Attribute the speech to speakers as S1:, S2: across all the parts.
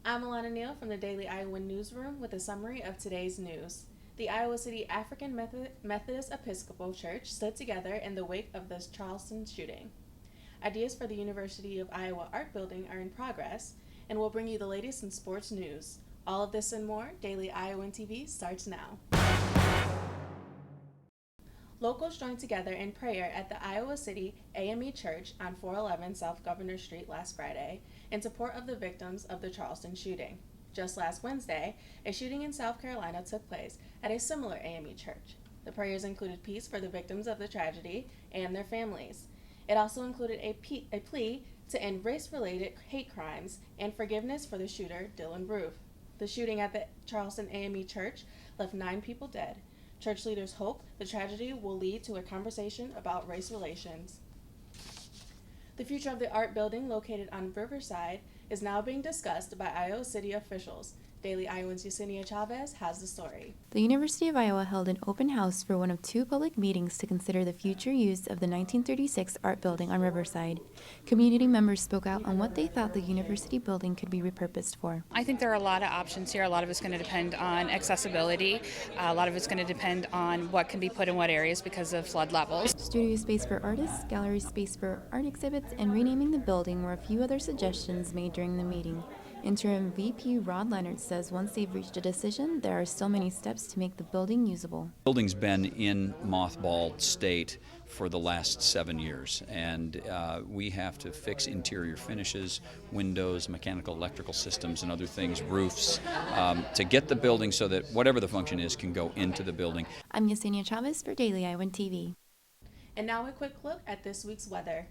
S1: I'm Alana Neal from the Daily Iowan newsroom with a summary of today's news. The Iowa City African Methodist Episcopal Church stood together in the wake of the Charleston shooting. Ideas for the University of Iowa Art Building are in progress, and we'll bring you the latest in sports news. All of this and more, Daily Iowan TV starts now. Locals joined together in prayer at the Iowa City AME Church on 411 South Governor Street last Friday in support of the victims of the Charleston shooting. Just last Wednesday, a shooting in South Carolina took place at a similar AME church. The prayers included peace for the victims of the tragedy and their families. It also included a plea to end race-related hate crimes and forgiveness for the shooter, Dylan Roof. The shooting at the Charleston AME Church left 9 people dead. Church leaders hope the tragedy will lead to a conversation about race relations. The future of the art building located on Riverside is now being discussed by Iowa City officials. Daily Iowan's Yesenia Chavez has the story.
S2: The University of Iowa held an open house for one of 2 public meetings to consider the future use of the 1936 art building on Riverside. Community members spoke out on what they thought the university building could be repurposed for.
S3: I think there are a lot of options here. A lot of it's going to depend on accessibility. A lot of it's going to depend on what can be put in what areas because of flood levels.
S2: Studio space for artists, gallery space for art exhibits, and renaming the building were a few other suggestions made during the meeting. Interim VP Rod Leonard says once they've reached a decision, there are still many steps to make the building usable.
S4: The building's been in mothballed state for the last 7 years, and we have to fix interior finishes, windows, mechanical, electrical systems, and other things, roofs, to get the building so that whatever the function is can go into the building.
S2: I'm Yesenia Chavez for Daily Iowan TV.
S1: And now a quick look at this week's weather.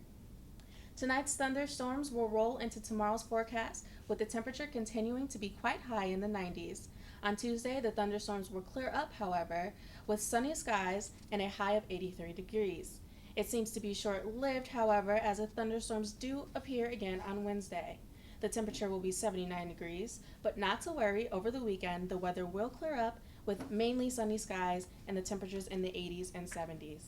S1: Tonight's thunderstorms will roll into tomorrow's forecast, with the temperature continuing to be quite high in the 90s. On Tuesday, the thunderstorms will clear up, however, with sunny skies and a high of 83 degrees. It seems to be short-lived, however, as the thunderstorms do appear again on Wednesday. The temperature will be 79 degrees, but not to worry, over the weekend, the weather will clear up with mainly sunny skies and the temperatures in the 80s and 70s.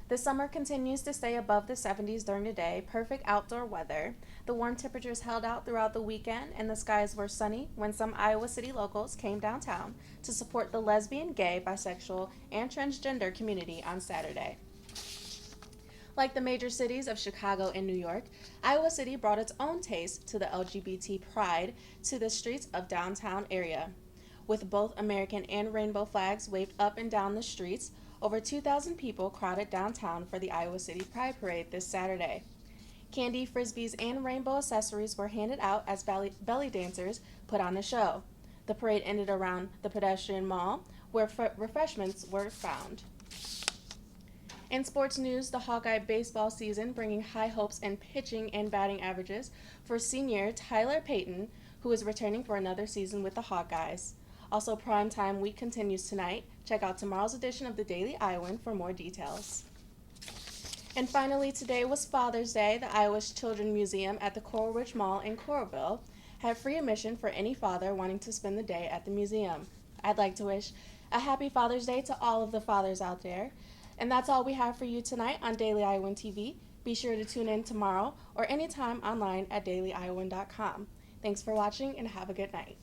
S1: The summer continues to stay above the 70s during the day, perfect outdoor weather. The warm temperatures held out throughout the weekend and the skies were sunny when some Iowa City locals came downtown to support the lesbian, gay, bisexual, and transgender community on Saturday. Like the major cities of Chicago and New York, Iowa City brought its own taste to the LGBT pride to the streets of downtown area. With both American and rainbow flags waved up and down the streets, over 2,000 people crowded downtown for the Iowa City Pride Parade this Saturday. Candy, frisbees, and rainbow accessories were handed out as belly dancers put on a show. The parade ended around the pedestrian mall, where refreshments were found. In sports news, the Hawkeye baseball season bringing high hopes in pitching and batting averages for senior Tyler Payton, who is returning for another season with the Hawkeyes. Also, primetime week continues tonight. Check out tomorrow's edition of the Daily Iowan for more details. And finally, today was Father's Day. The Iowa Children's Museum at the Coral Ridge Mall in Coralville had free admission for any father wanting to spend the day at the museum. I'd like to wish a happy Father's Day to all of the fathers out there. And that's all we have for you tonight on Daily Iowan TV. Be sure to tune in tomorrow or anytime online at dailyiowan.com. Thanks for watching and have a good night.